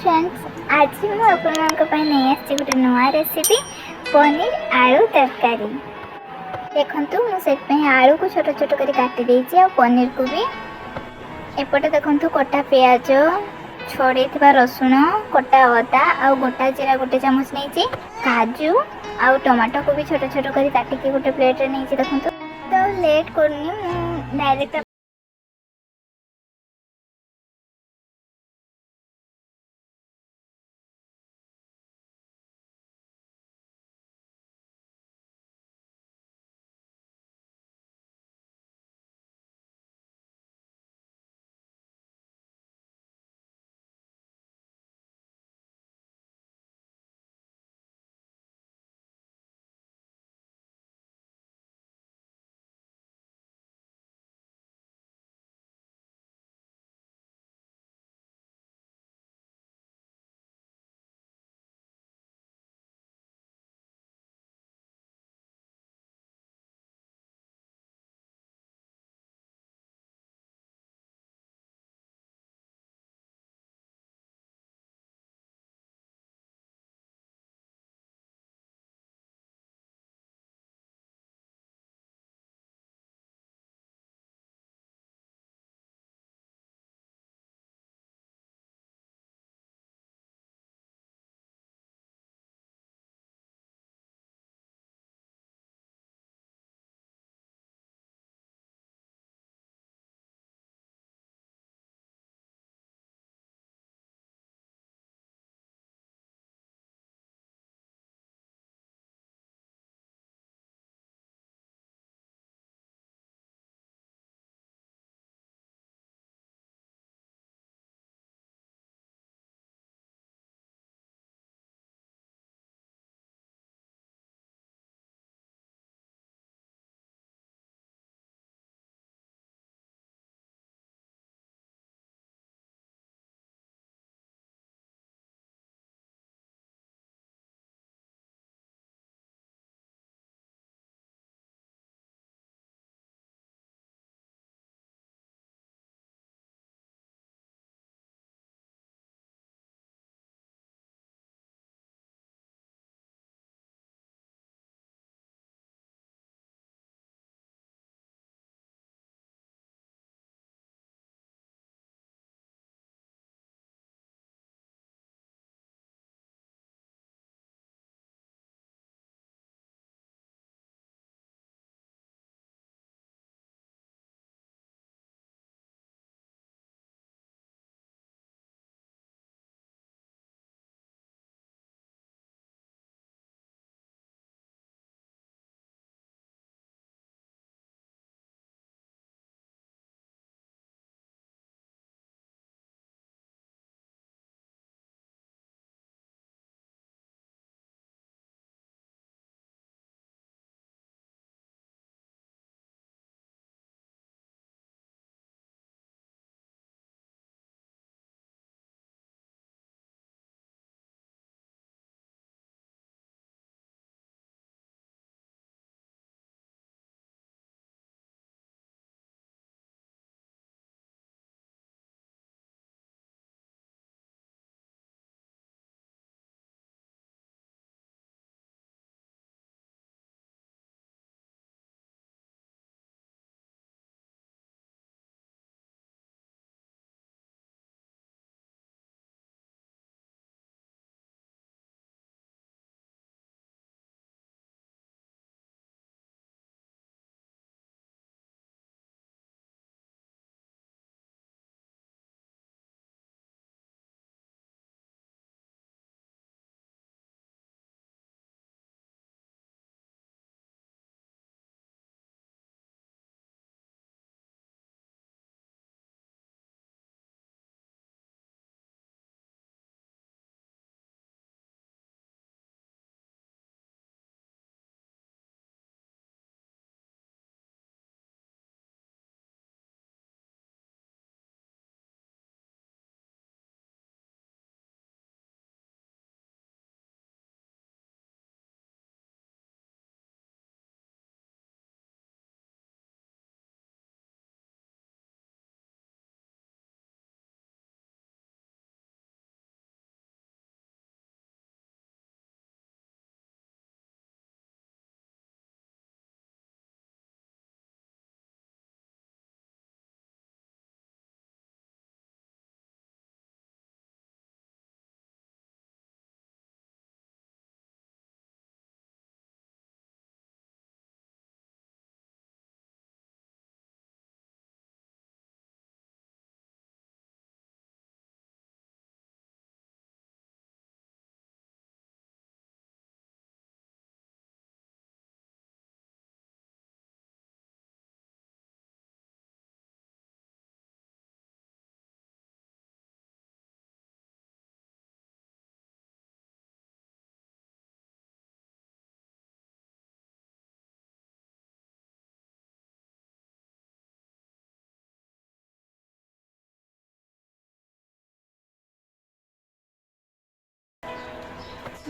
Friends, आज मैं नहीं आसी गोटे नुआ रेसिपी पनीर आलू तरकारी। देखु मुझे आलू को छोट छोट कर काटी देती और पनीर को भी एपटे देखु कटा पियाज छड़े रसुण कटा अदा आ गोटा जीरा गोटे चामच नहीं काजू आ टमाटो को भी छोट छोट कर काटिकी गोटे प्लेट रे नहीं देखु। तो लेट करनी डायरेक्ट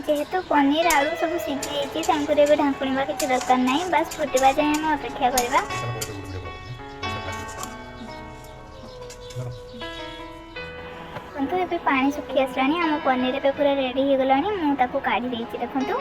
जेहेतु पनीर आलू सब सीझी जाइए ढाकुणवा किसी दरकार ना बास फुटवा जाए आम अपेक्षा करवा। देखो ये पानी सुखी आसला आम पनीर पूरा रेडी हो गला मुझे काढ़ी देखु।